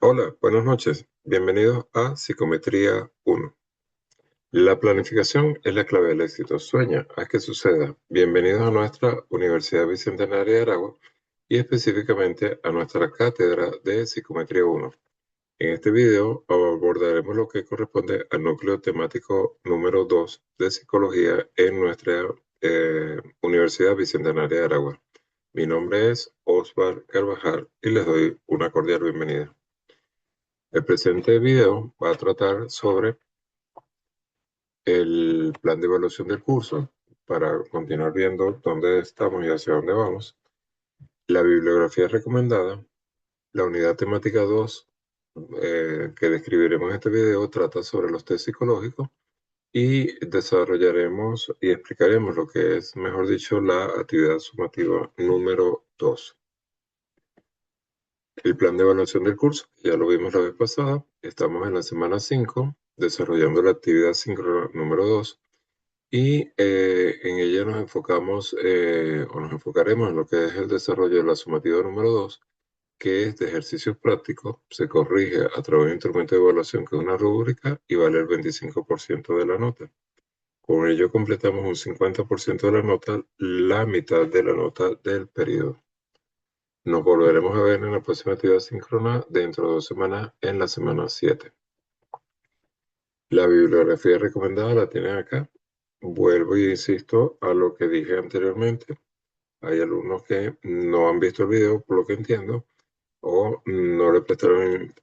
Hola, buenas noches. Bienvenidos a Psicometría 1. La planificación es la clave del éxito. Sueña, haz que suceda. Bienvenidos a nuestra Universidad Bicentenaria de Aragua y específicamente a nuestra cátedra de Psicometría 1. En este video abordaremos lo que corresponde al núcleo temático número 2 de Psicología en nuestra Universidad Bicentenaria de Aragua. Mi nombre es Osvar Carvajal y les doy una cordial bienvenida. El presente video va a tratar sobre el plan de evaluación del curso para continuar viendo dónde estamos y hacia dónde vamos, la bibliografía recomendada, la unidad temática 2 que describiremos en este video trata sobre los test psicológicos y desarrollaremos y explicaremos lo que es, mejor dicho, la actividad sumativa número 2. El plan de evaluación del curso, ya lo vimos la vez pasada, estamos en la semana 5, desarrollando la actividad síncrona número 2, y en ella nos enfocamos o nos enfocaremos en lo que es el desarrollo de la sumativa número 2, que es de ejercicios prácticos, se corrige a través de un instrumento de evaluación que es una rúbrica y vale el 25% de la nota. Con ello completamos un 50% de la nota, la mitad de la nota del periodo. Nos volveremos a ver en la próxima actividad síncrona dentro de 2 semanas, en la semana 7. La bibliografía recomendada la tienen acá. Vuelvo y insisto a lo que dije anteriormente. Hay alumnos que no han visto el video, por lo que entiendo, o no le prestaron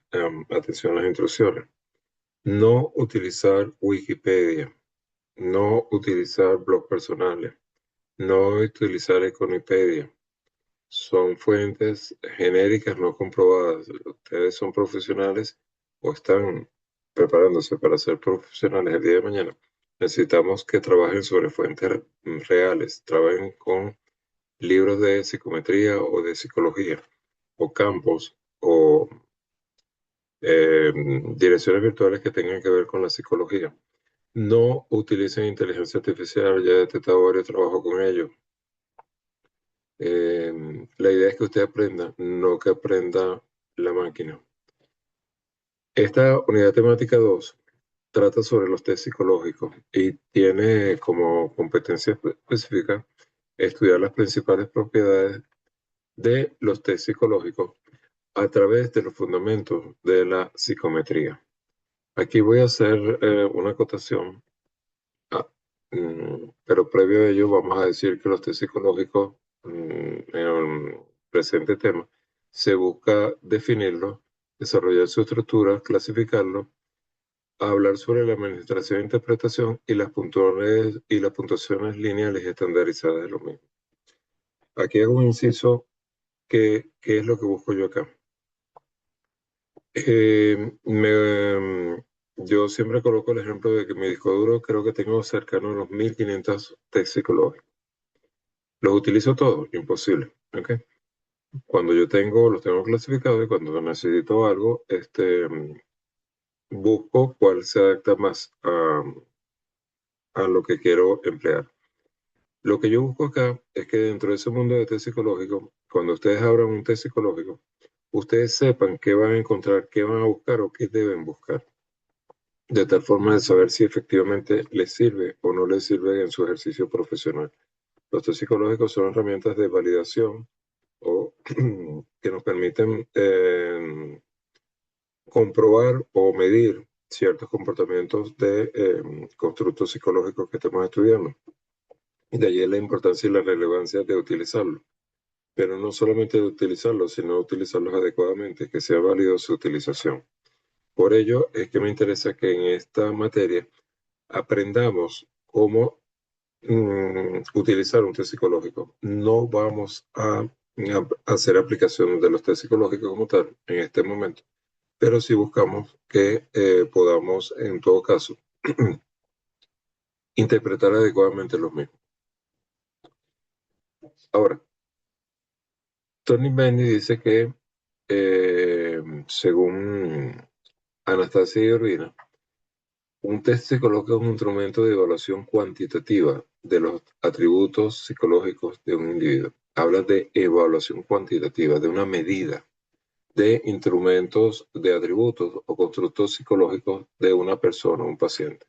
atención a las instrucciones. No utilizar Wikipedia, no utilizar blogs personales, no utilizar Econipedia. Son fuentes genéricas no comprobadas. Ustedes son profesionales o están preparándose para ser profesionales el día de mañana. Necesitamos que trabajen sobre fuentes reales, trabajen con libros de psicometría o de psicología, o campos, o direcciones virtuales que tengan que ver con la psicología. No utilicen inteligencia artificial, ya he detectado varios trabajos con ellos. La idea es que usted aprenda, no que aprenda la máquina. Esta unidad temática 2 trata sobre los test psicológicos y tiene como competencia específica estudiar las principales propiedades de los test psicológicos a través de los fundamentos de la psicometría. Aquí voy a hacer una acotación, pero previo a ello vamos a decir que los test psicológicos, en el presente tema, se busca definirlos, desarrollar su estructura, clasificarlo, hablar sobre la administración e interpretación y las puntuaciones lineales estandarizadas de lo mismo. Aquí hago un inciso, ¿qué es lo que busco yo acá? Yo siempre coloco el ejemplo de que mi disco duro creo que tengo cercano a los 1500 test psicológicos. ¿Los utilizo todos? Imposible. ¿Ok? Cuando los tengo clasificados y cuando necesito algo, busco cuál se adapta más a lo que quiero emplear. Lo que yo busco acá es que dentro de ese mundo de test psicológico, cuando ustedes abran un test psicológico, ustedes sepan qué van a encontrar, qué van a buscar o qué deben buscar, de tal forma de saber si efectivamente les sirve o no les sirve en su ejercicio profesional. Los test psicológicos son herramientas de validación o que nos permiten comprobar o medir ciertos comportamientos de constructos psicológicos que estamos estudiando. Y de ahí la importancia y la relevancia de utilizarlo. Pero no solamente de utilizarlos, sino de utilizarlos adecuadamente, que sea válido su utilización. Por ello es que me interesa que en esta materia aprendamos cómo utilizar un test psicológico. No vamos a hacer aplicación de los test psicológicos como tal en este momento, pero sí buscamos que podamos, en todo caso, interpretar adecuadamente los mismos. Ahora, Tony Benny dice que, según Anastasia y Urbina, un test psicológico es un instrumento de evaluación cuantitativa de los atributos psicológicos de un individuo. Habla de evaluación cuantitativa, de una medida. de instrumentos de atributos o constructos psicológicos de una persona, un paciente.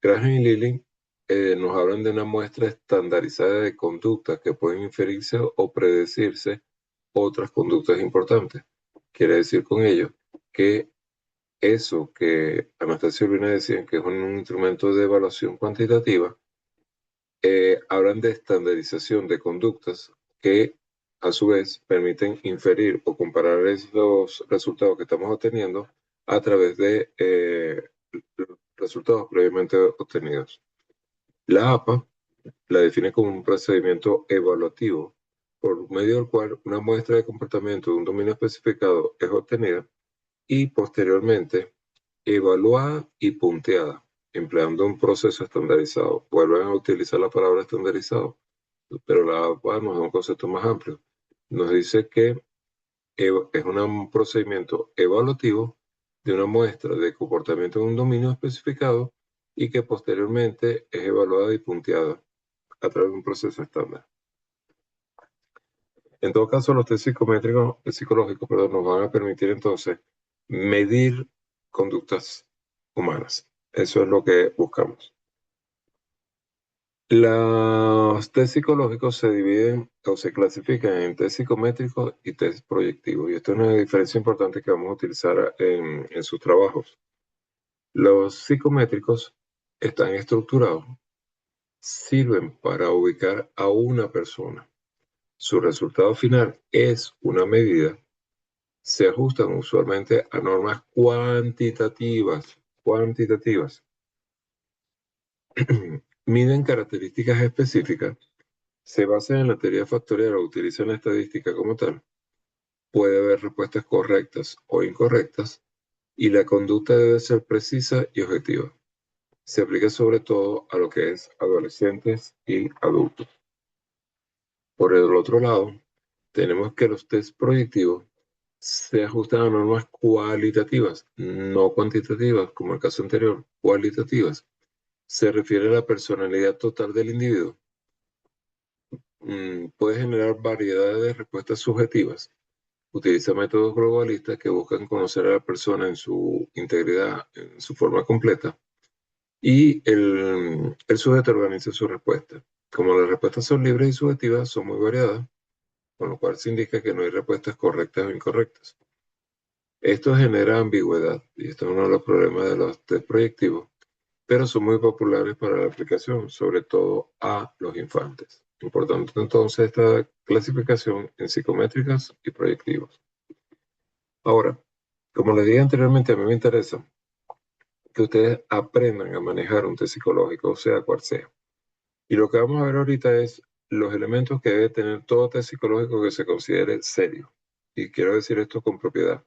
Graham y Lilly nos hablan de una muestra estandarizada de conductas que pueden inferirse o predecirse otras conductas importantes. Quiere decir con ello que eso que Anastasia y Urbina decían que es un instrumento de evaluación cuantitativa, hablan de estandarización de conductas que a su vez permiten inferir o comparar esos resultados que estamos obteniendo a través de resultados previamente obtenidos. La APA la define como un procedimiento evaluativo por medio del cual una muestra de comportamiento de un dominio especificado es obtenida y posteriormente evaluada y punteada, empleando un proceso estandarizado. Vuelven a utilizar la palabra estandarizado, pero la APA nos da un concepto más amplio. Nos dice que es un procedimiento evaluativo de una muestra de comportamiento en un dominio especificado y que posteriormente es evaluada y punteada a través de un proceso estándar. En todo caso, los test psicométricos, psicológicos, perdón, nos van a permitir entonces medir conductas humanas. Eso es lo que buscamos. Los test psicológicos se dividen o se clasifican en test psicométricos y test proyectivos. Y esto es una diferencia importante que vamos a utilizar en sus trabajos. Los psicométricos están estructurados, sirven para ubicar a una persona. Su resultado final es una medida. Se ajustan usualmente a normas cuantitativas. Miden características específicas, se basan en la teoría factorial o utilizan la estadística como tal. Puede haber respuestas correctas o incorrectas y la conducta debe ser precisa y objetiva. Se aplica sobre todo a lo que es adolescentes y adultos. Por el otro lado, tenemos que los test proyectivos se ajustan a normas cualitativas, no cuantitativas, como el caso anterior, cualitativas. Se refiere a la personalidad total del individuo. Puede generar variedad de respuestas subjetivas. Utiliza métodos globalistas que buscan conocer a la persona en su integridad, en su forma completa, y el sujeto organiza su respuesta. Como las respuestas son libres y subjetivas, son muy variadas, con lo cual se indica que no hay respuestas correctas o incorrectas. Esto genera ambigüedad, y esto es uno de los problemas de los test proyectivos, pero son muy populares para la aplicación, sobre todo a los infantes. Importante entonces esta clasificación en psicométricas y proyectivos. Ahora, como les dije anteriormente, a mí me interesa que ustedes aprendan a manejar un test psicológico, sea cual sea. Y lo que vamos a ver ahorita es los elementos que debe tener todo test psicológico que se considere serio. Y quiero decir esto con propiedad.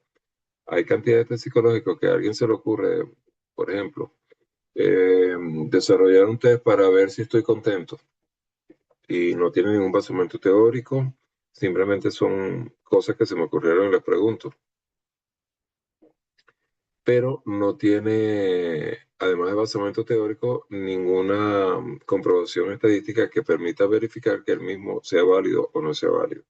Hay cantidad de test psicológicos que a alguien se le ocurre, por ejemplo, desarrollar un test para ver si estoy contento y no tiene ningún basamento teórico, simplemente son cosas que se me ocurrieron y les pregunto. Pero no tiene, además de basamento teórico, ninguna comprobación estadística que permita verificar que el mismo sea válido o no sea válido.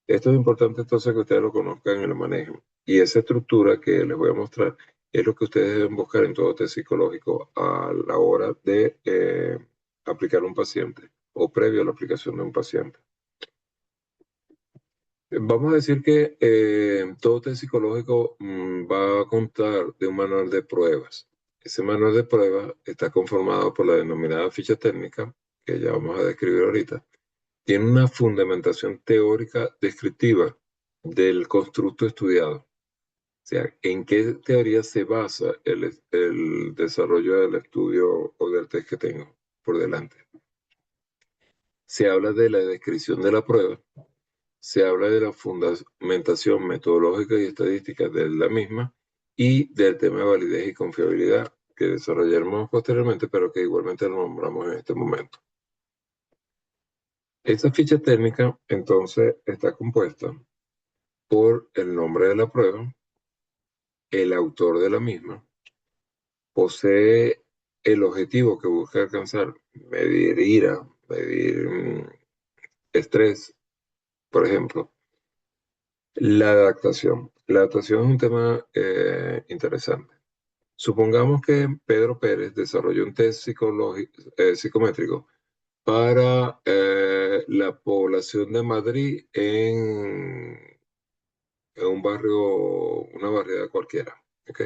Esto es importante entonces que ustedes lo conozcan y lo manejen. Y esa estructura que les voy a mostrar es lo que ustedes deben buscar en todo test psicológico a la hora de aplicar a un paciente o previo a la aplicación de un paciente. Vamos a decir que todo test psicológico va a contar de un manual de pruebas. Ese manual de pruebas está conformado por la denominada ficha técnica, que ya vamos a describir ahorita. Tiene una fundamentación teórica descriptiva del constructo estudiado. O sea, en qué teoría se basa el desarrollo del estudio o del test que tengo por delante. Se habla de la descripción de la prueba, se habla de la fundamentación metodológica y estadística de la misma y del tema de validez y confiabilidad que desarrollaremos posteriormente, pero que igualmente lo nombramos en este momento. Esta ficha técnica entonces está compuesta por el nombre de la prueba, el autor de la misma, posee el objetivo que busca alcanzar, medir ira, medir estrés, por ejemplo, La adaptación. La adaptación es un tema interesante. Supongamos que Pedro Pérez desarrolló un test psicométrico para la población de Madrid en un barrio, una barriada cualquiera. ¿Ok?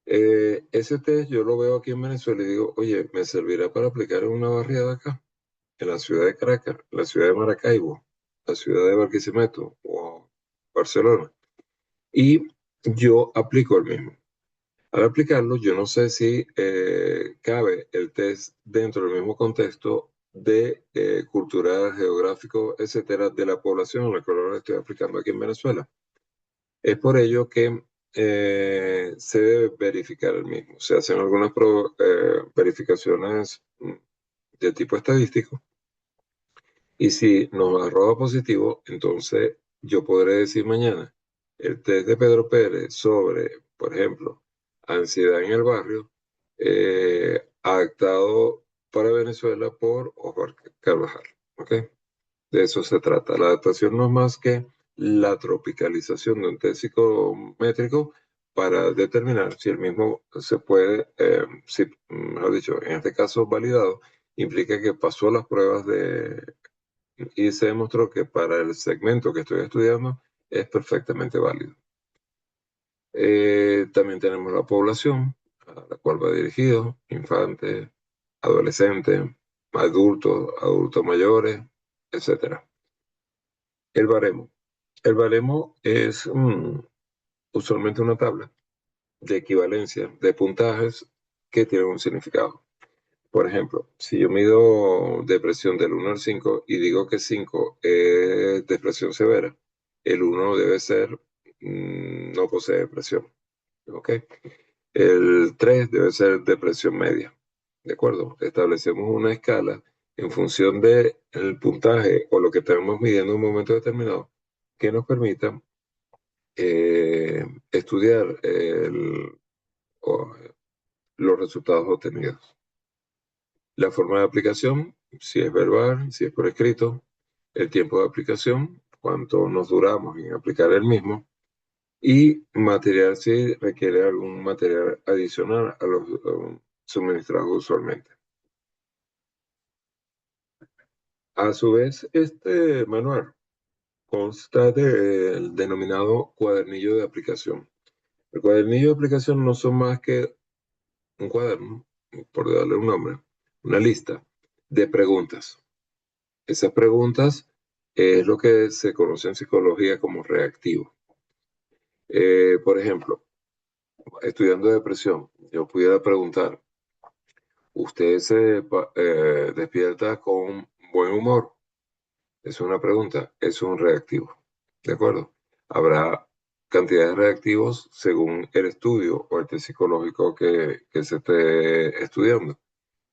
Ese test yo lo veo aquí en Venezuela y digo, oye, ¿me servirá para aplicar en una barriada acá? En la ciudad de Caracas, la ciudad de Maracaibo, la ciudad de Barquisimeto o Barcelona. Y yo aplico el mismo. Al aplicarlo, yo no sé si cabe el test dentro del mismo contexto de cultural, geográfico, etcétera, de la población a la que ahora estoy aplicando aquí en Venezuela. Es por ello que se debe verificar el mismo. Se hacen algunas verificaciones de tipo estadístico y si nos arroja positivo, entonces yo podré decir mañana el test de Pedro Pérez sobre, por ejemplo, ansiedad en el barrio, adaptado para Venezuela por Oscar Carvajal. ¿Ok? De eso se trata. La adaptación no es más que la tropicalización de un test psicométrico para determinar si el mismo se puede, si, mejor dicho, en este caso validado, implica que pasó las pruebas y se demostró que para el segmento que estoy estudiando es perfectamente válido. También tenemos la población a la cual va dirigido, infantes, adolescentes, adultos mayores, etcétera. El baremo. El baremo es usualmente una tabla de equivalencia de puntajes que tienen un significado. Por ejemplo, si yo mido depresión del 1 al 5 y digo que 5 es depresión severa, el 1 debe ser no posee depresión. ¿Ok? El 3 debe ser depresión media. ¿De acuerdo? Establecemos una escala en función del puntaje o lo que estamos midiendo en un momento determinado que nos permita estudiar o, los resultados obtenidos. La forma de aplicación, si es verbal, si es por escrito, el tiempo de aplicación, cuánto nos duramos en aplicar el mismo, y material si requiere algún material adicional a los suministrados usualmente. A su vez, este manual consta del denominado cuadernillo de aplicación. El cuadernillo de aplicación no son más que un cuaderno, por darle un nombre, una lista de preguntas. Esas preguntas es lo que se conoce en psicología como reactivo. Por ejemplo, estudiando depresión, yo pudiera preguntar, ¿usted se despierta con buen humor? Es una pregunta, es un reactivo. ¿De acuerdo? Habrá cantidades de reactivos según el estudio o el test psicológico que se esté estudiando.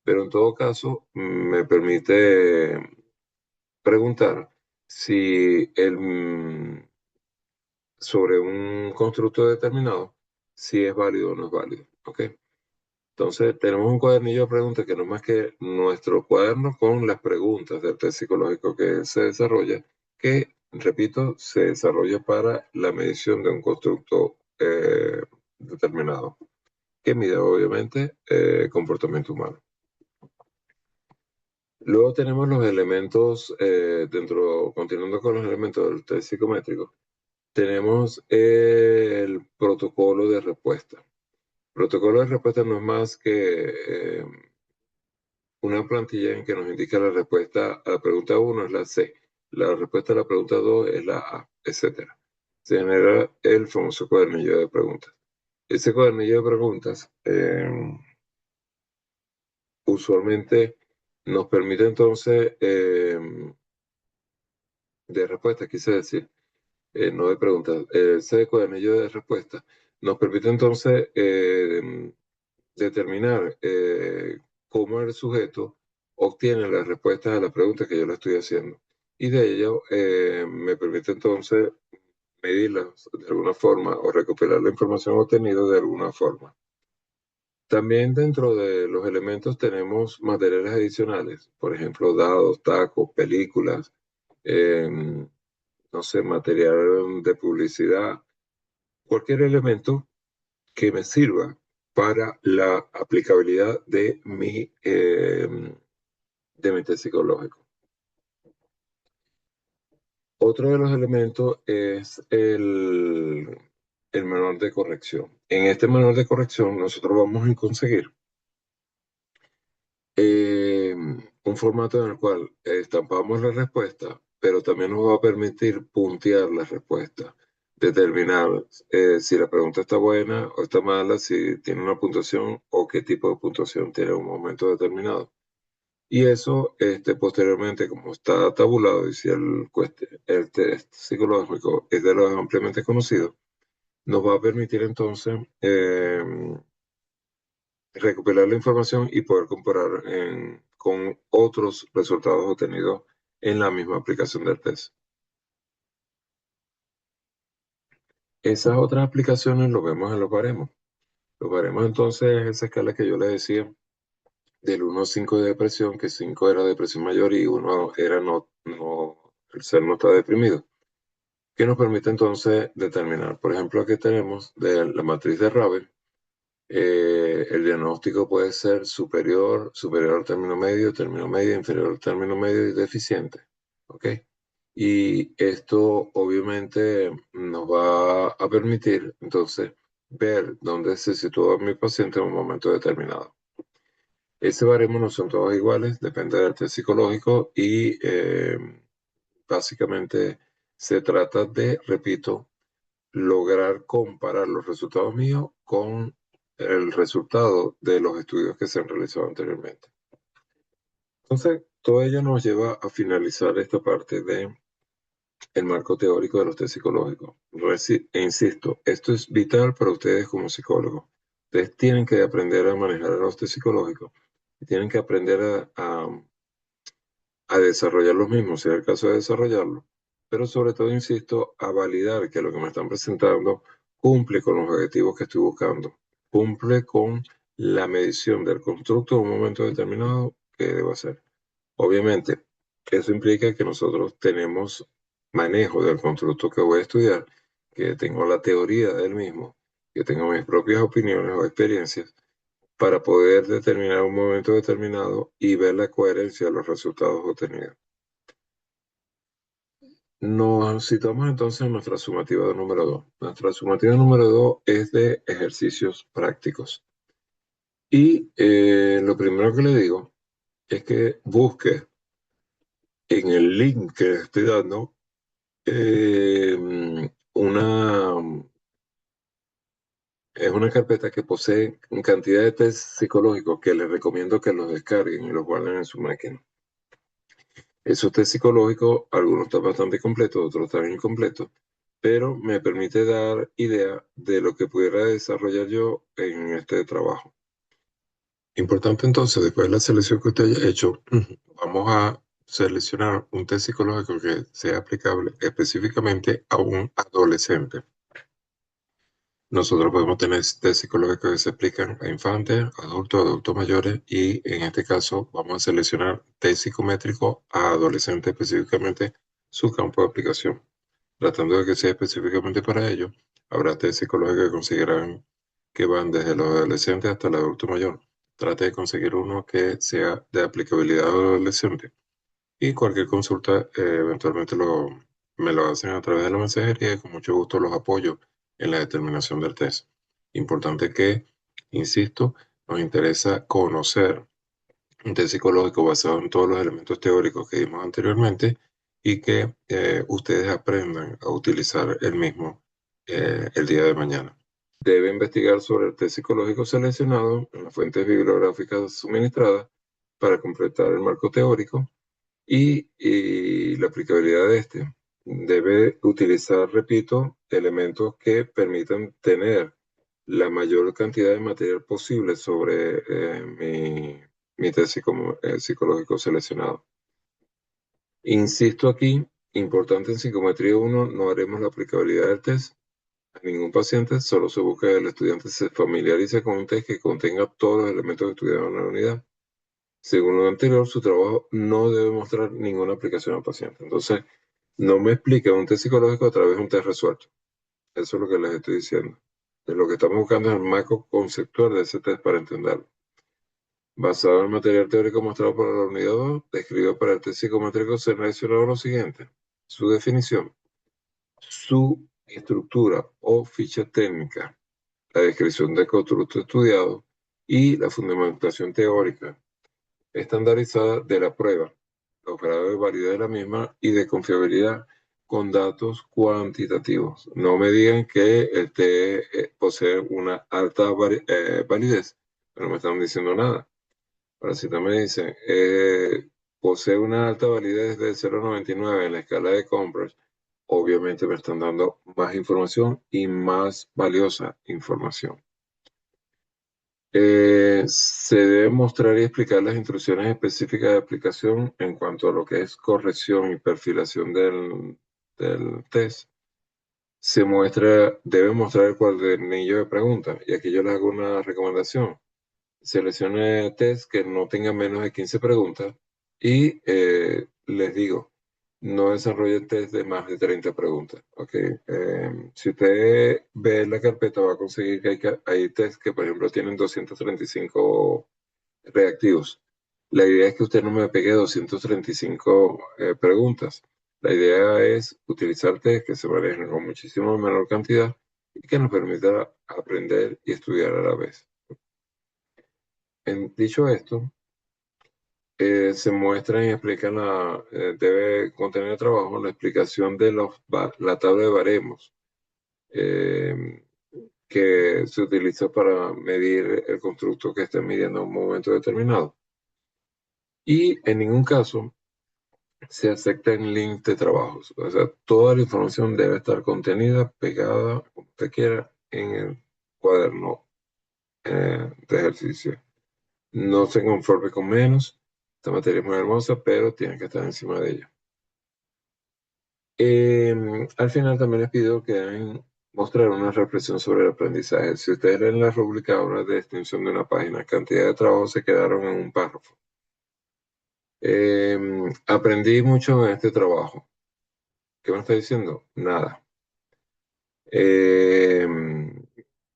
Pero en todo caso, me permite preguntar si sobre un constructo determinado, si es válido o no es válido. ¿Ok? Entonces, tenemos un cuadernillo de preguntas que no es más que nuestro cuaderno con las preguntas del test psicológico que se desarrolla, que, repito, se desarrolla para la medición de un constructo determinado, que mide obviamente comportamiento humano. Luego tenemos los elementos, continuando con los elementos del test psicométrico, tenemos el protocolo de respuesta. Protocolo de respuesta no es más que una plantilla en que nos indica la respuesta a la pregunta 1 es la C, la respuesta a la pregunta 2 es la A, etcétera. Se genera el famoso cuadernillo de preguntas. Ese cuadernillo de preguntas usualmente nos permite entonces de respuesta, quise decir, no de preguntas, ese cuadernillo de respuesta nos permite entonces determinar cómo el sujeto obtiene las respuestas a las preguntas que yo le estoy haciendo. Y de ello me permite entonces medirlas de alguna forma o recopilar la información obtenida de alguna forma. También dentro de los elementos tenemos materiales adicionales, por ejemplo, dados, tacos, películas, no no sé, material de publicidad, cualquier elemento que me sirva para la aplicabilidad de mi test psicológico. Otro de los elementos es el manual de corrección. En este manual de corrección nosotros vamos a conseguir un formato en el cual estampamos la respuesta, pero también nos va a permitir puntear la respuesta, determinar si la pregunta está buena o está mala, si tiene una puntuación o qué tipo de puntuación tiene en un momento determinado. Y eso, posteriormente, como está tabulado y si el test psicológico es de los ampliamente conocidos, nos va a permitir entonces recopilar la información y poder comparar con otros resultados obtenidos en la misma aplicación del test. Esas otras aplicaciones lo vemos en los baremos. Los baremos entonces es esa escala que yo les decía del 1 a 5 de depresión, que 5 era depresión mayor y 1 era el ser no está deprimido, que nos permite entonces determinar, por ejemplo, aquí tenemos de la matriz de Ravel. El diagnóstico puede ser superior, superior al término medio, inferior al término medio y deficiente. ¿Ok? Y esto obviamente nos va a permitir entonces ver dónde se sitúa mi paciente en un momento determinado. Ese baremo no son todos iguales, depende del test psicológico y básicamente se trata de, repito, lograr comparar los resultados míos con el resultado de los estudios que se han realizado anteriormente. Entonces, todo ello nos lleva a finalizar esta parte de el marco teórico de los test psicológicos. E insisto, esto es vital para ustedes como psicólogos. Ustedes tienen que aprender a manejar los test psicológicos y tienen que aprender a desarrollar los mismos, si es el caso de desarrollarlo, pero sobre todo, insisto, a validar que lo que me están presentando cumple con los objetivos que estoy buscando, cumple con la medición del constructo en un momento determinado que debo hacer. Obviamente, eso implica que nosotros tenemos manejo del constructo que voy a estudiar, que tengo la teoría del mismo, que tengo mis propias opiniones o experiencias para poder determinar un momento determinado y ver la coherencia de los resultados obtenidos. Nos situamos entonces en nuestra sumativa número 2. Nuestra sumativa número 2 es de ejercicios prácticos. Y lo primero que le digo es que busque en el link que le estoy dando es una carpeta que posee cantidad de test psicológicos que les recomiendo que los descarguen y los guarden en su máquina. Esos test psicológicos, algunos están bastante completos, otros están incompletos, pero me permite dar idea de lo que pudiera desarrollar yo en este trabajo. Importante entonces, después de la selección que usted haya hecho, vamos a seleccionar un test psicológico que sea aplicable específicamente a un adolescente. Nosotros podemos tener test psicológicos que se aplican a infantes, adultos mayores y en este caso vamos a seleccionar test psicométrico a adolescentes específicamente su campo de aplicación. Tratando de que sea específicamente para ello, habrá test psicológicos que consideran que van desde los adolescentes hasta el adulto mayor. Trate de conseguir uno que sea de aplicabilidad adolescente y cualquier consulta eventualmente me lo hacen a través de la mensajería y con mucho gusto los apoyo en la determinación del test. Importante que, insisto, nos interesa conocer un test psicológico basado en todos los elementos teóricos que vimos anteriormente y que ustedes aprendan a utilizar el mismo el día de mañana. Debe investigar sobre el test psicológico seleccionado en las fuentes bibliográficas suministradas para completar el marco teórico y la aplicabilidad de este. Debe utilizar, repito, elementos que permitan tener la mayor cantidad de material posible sobre mi test psicológico seleccionado. Insisto aquí, importante en psicometría 1, no haremos la aplicabilidad del test a ningún paciente, solo se busca que el estudiante se familiarice con un test que contenga todos los elementos estudiados en la unidad. Según lo anterior, su trabajo no debe mostrar ninguna aplicación al paciente. Entonces, No me explica un test psicológico a través de un test resuelto. Eso es lo que les estoy diciendo. Lo que estamos buscando es el marco conceptual de ese test para entenderlo. Basado en el material teórico mostrado por la unidad 2, describido para el test psicométrico, se relacionó lo siguiente: su definición, su estructura o ficha técnica, la descripción del constructo estudiado y la fundamentación teórica estandarizada de la prueba, los grados de validez de la misma y de confiabilidad con datos cuantitativos. No me digan que el test posee una alta validez, pero no me están diciendo nada. Ahora, si no me dicen, posee una alta validez de 0,99 en la escala de Compras, obviamente me están dando más información y más valiosa información. Se debe mostrar y explicar las instrucciones específicas de aplicación en cuanto a lo que es corrección y perfilación del test. Debe mostrar el cuadernillo de preguntas. Y aquí yo les hago una recomendación. Seleccione test que no tenga menos de 15 preguntas y les digo, no desarrolle test de más de 30 preguntas. ¿Ok? Si usted ve la carpeta va a conseguir que hay test que, por ejemplo, tienen 235 reactivos. La idea es que usted no me pegue 235 preguntas. La idea es utilizar test que se manejen con muchísimo menor cantidad y que nos permita aprender y estudiar a la vez. Dicho esto, se muestra y explica debe contener el trabajo la explicación de la tabla de baremos eh, que se utiliza para medir el constructo que esté midiendo en un momento determinado. Y en ningún caso se aceptan links de trabajos. O sea, toda la información debe estar contenida, pegada, como usted quiera, en el cuaderno de ejercicio. No se conforme con menos. Esta materia es muy hermosa, pero tiene que estar encima de ella. Al final también les pido que deben mostrar una reflexión sobre el aprendizaje. Si ustedes leen la rúbrica ahora de extensión de una página, cantidad de trabajo se quedaron en un párrafo. Aprendí mucho en este trabajo. ¿Qué me está diciendo? Nada.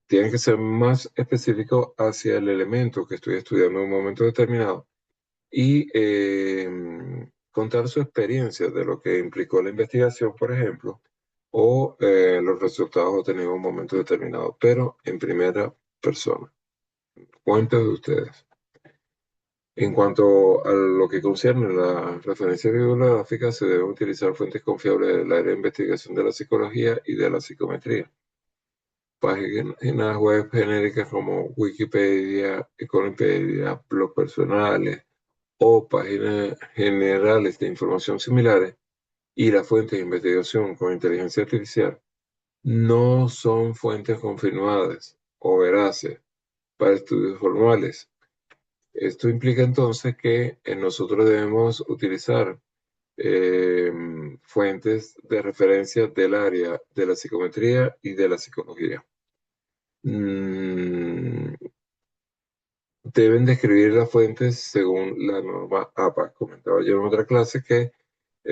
Tienen que ser más específicos hacia el elemento que estoy estudiando en un momento determinado y contar su experiencia de lo que implicó la investigación, por ejemplo, o los resultados obtenidos en un momento determinado, pero en primera persona. Cuentos de ustedes. En cuanto a lo que concierne la referencia bibliográfica, se deben utilizar fuentes confiables del área de investigación de la psicología y de la psicometría. Páginas web genéricas como Wikipedia, Econopedia, blogs personales o páginas generales de información similares y las fuentes de investigación con inteligencia artificial no son fuentes confirmadas o veraces para estudios formales. Esto implica entonces que nosotros debemos utilizar fuentes de referencia del área de la psicometría y de la psicología. Deben describir las fuentes según la norma APA. Comentaba yo en otra clase que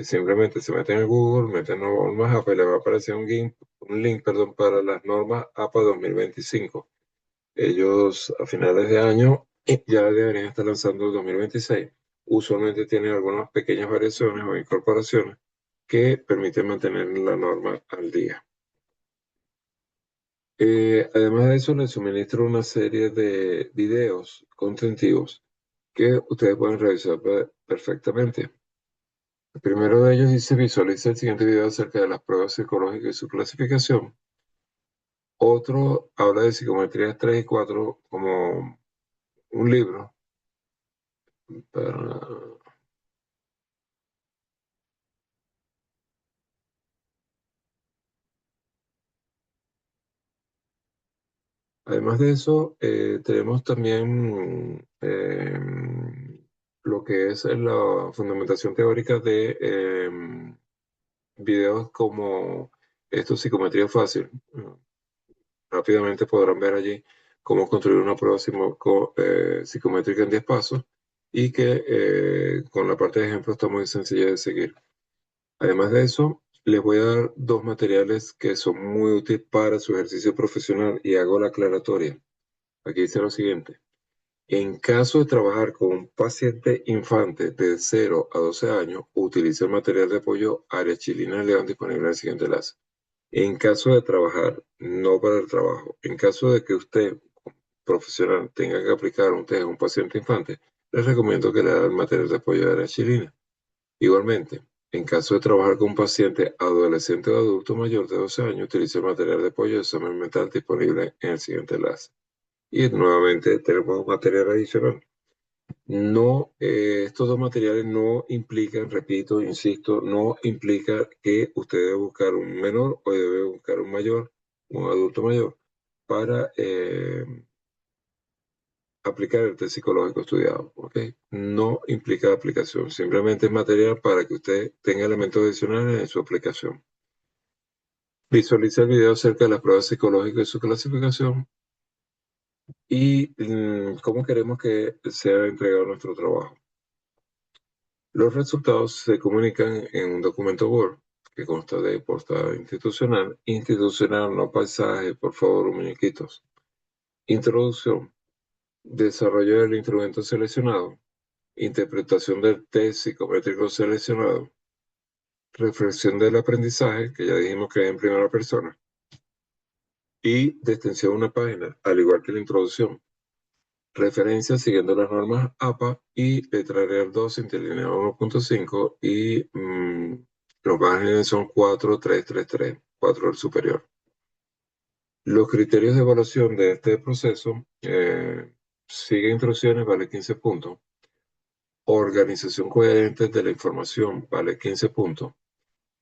simplemente se meten en Google, meten normas APA y le va a aparecer un link, perdón, para las normas APA 2025. Ellos a finales de año ya deberían estar lanzando el 2026. Usualmente tienen algunas pequeñas variaciones o incorporaciones que permiten mantener la norma al día. Además de eso, les suministro una serie de videos contentivos que ustedes pueden revisar perfectamente. El primero de ellos dice: visualiza el siguiente video acerca de las pruebas psicológicas y su clasificación. Otro habla de psicometrías 3 y 4 como un libro para... Además de eso, tenemos también lo que es la fundamentación teórica de videos como esto, psicometría fácil. Rápidamente podrán ver allí cómo construir una prueba psicométrica en 10 pasos y que con la parte de ejemplo está muy sencilla de seguir. Además de eso, les voy a dar dos materiales que son muy útiles para su ejercicio profesional y hago la aclaratoria. Aquí dice lo siguiente. En caso de trabajar con un paciente infante de 0 a 12 años, utilice el material de apoyo Área Chilina León disponible en el siguiente enlace. En caso de trabajar, no para el trabajo, en caso de que usted, profesional, tenga que aplicar un test a un paciente infante, les recomiendo que le haga el material de apoyo de Área Chilina. Igualmente, en caso de trabajar con un paciente adolescente o adulto mayor de 12 años, utilice el material de apoyo de examen mental disponible en el siguiente enlace. Y nuevamente tenemos un material adicional. No, estos dos materiales no implican, repito, insisto, no implica que usted debe buscar un menor o debe buscar un mayor, un adulto mayor, para aplicar el test psicológico estudiado, ¿ok? No implica aplicación, simplemente es material para que usted tenga elementos adicionales en su aplicación. Visualiza el video acerca de las pruebas psicológicas y su clasificación y cómo queremos que sea entregado nuestro trabajo. Los resultados se comunican en un documento Word que consta de portada institucional, no paisaje, por favor, muñequitos. Introducción, desarrollo del instrumento seleccionado, interpretación del test psicométrico seleccionado, reflexión del aprendizaje, que ya dijimos que es en primera persona, y de extensión a una página, al igual que la introducción. Referencias siguiendo las normas APA y letra Real 2, interlineado 1.5 y los márgenes son 4.333, 4 al superior. Los criterios de evaluación de este proceso, sigue instrucciones, vale 15 puntos. Organización coherente de la información, vale 15 puntos.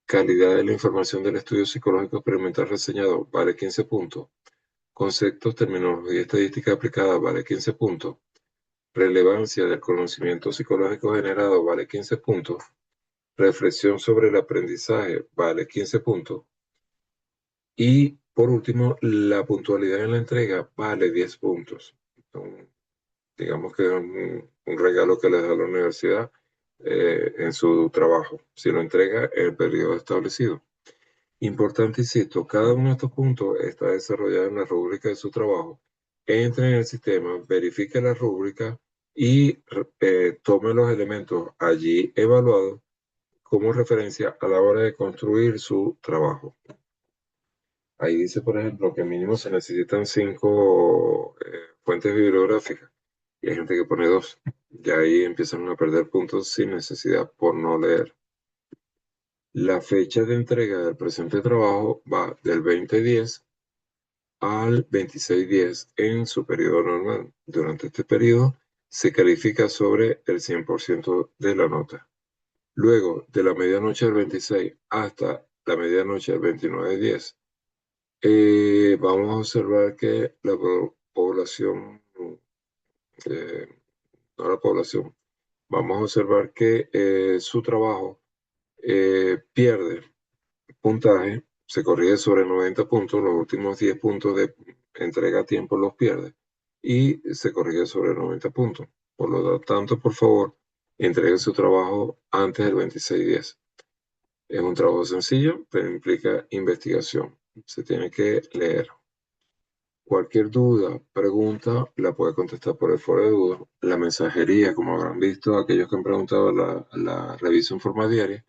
Calidad de la información del estudio psicológico experimental reseñado, vale 15 puntos. Conceptos, terminología y estadística aplicada, vale 15 puntos. Relevancia del conocimiento psicológico generado, vale 15 puntos. Reflexión sobre el aprendizaje, vale 15 puntos. Y por último, la puntualidad en la entrega, vale 10 puntos. Entonces, digamos que es un regalo que les da la universidad en su trabajo, si lo entrega en el periodo establecido. Importante, insisto, cada uno de estos puntos está desarrollado en la rúbrica de su trabajo. Entre en el sistema, verifique la rúbrica y tome los elementos allí evaluados como referencia a la hora de construir su trabajo. Ahí dice, por ejemplo, que mínimo se necesitan 5 fuentes bibliográficas y hay gente que pone 2. Ya ahí empiezan a perder puntos sin necesidad por no leer. La fecha de entrega del presente trabajo va del 2010 al 2610 en su periodo normal. Durante este periodo se califica sobre el 100% de la nota. Luego, de la medianoche del 26 hasta la medianoche del 2910, vamos a observar que la población, eh, no la población, vamos a observar que su trabajo pierde puntaje, se corrige sobre 90 puntos, los últimos 10 puntos de entrega a tiempo los pierde y se corrige sobre 90 puntos. Por lo tanto, por favor, entregue su trabajo antes del 2610. Es un trabajo sencillo, pero implica investigación. Se tiene que leer. Cualquier duda, pregunta, la puede contestar por el foro de dudas. La mensajería, como habrán visto, aquellos que han preguntado, la reviso en forma diaria.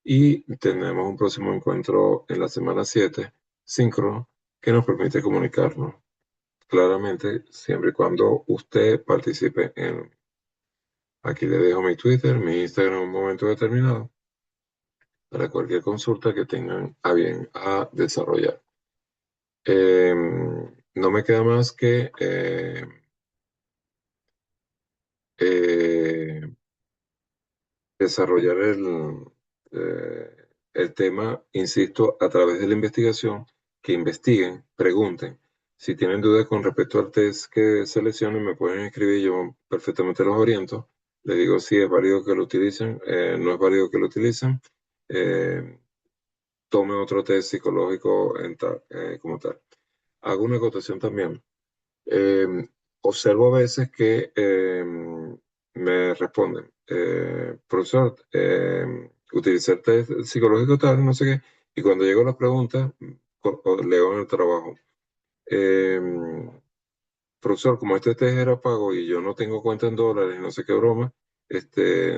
Y tenemos un próximo encuentro en la semana 7, síncrono, que nos permite comunicarnos claramente siempre y cuando usted participe en... Aquí le dejo mi Twitter, mi Instagram en un momento determinado para cualquier consulta que tengan a bien a desarrollar. No me queda más que eh, desarrollar el tema, insisto, a través de la investigación, que investiguen, pregunten. Si tienen dudas con respecto al test que seleccionen, me pueden escribir, yo perfectamente los oriento. Les digo si es válido que lo utilicen, no es válido que lo utilicen. Eh, Tome otro test psicológico como tal. Hago una acotación también. Eh, Observo a veces que me responden, profesor, utilicé el test psicológico tal, no sé qué, y cuando llego a la pregunta, leo en el trabajo, em, profesor, como este test era pago y yo no tengo cuenta en dólares, no sé qué broma,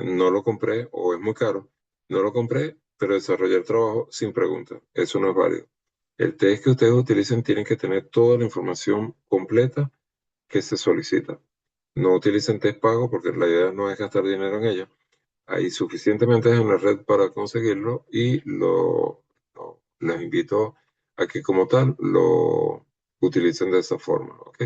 no lo compré o es muy caro, no lo compré, pero desarrollé el trabajo sin pregunta. Eso no es válido. El test que ustedes utilicen tienen que tener toda la información completa que se solicita. No utilicen test pago porque la idea no es gastar dinero en ello. Hay suficientemente en la red para conseguirlo y les invito a que como tal lo utilicen de esa forma, ¿ok?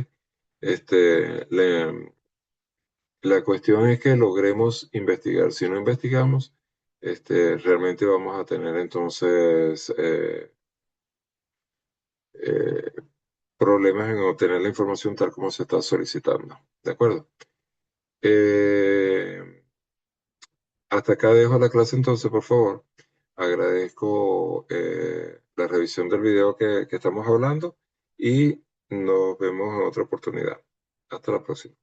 La cuestión es que logremos investigar. Si no investigamos, realmente vamos a tener entonces eh, problemas en obtener la información tal como se está solicitando. ¿De acuerdo? Eh, Hasta acá dejo la clase entonces, por favor. Agradezco la revisión del video que estamos hablando y nos vemos en otra oportunidad. Hasta la próxima.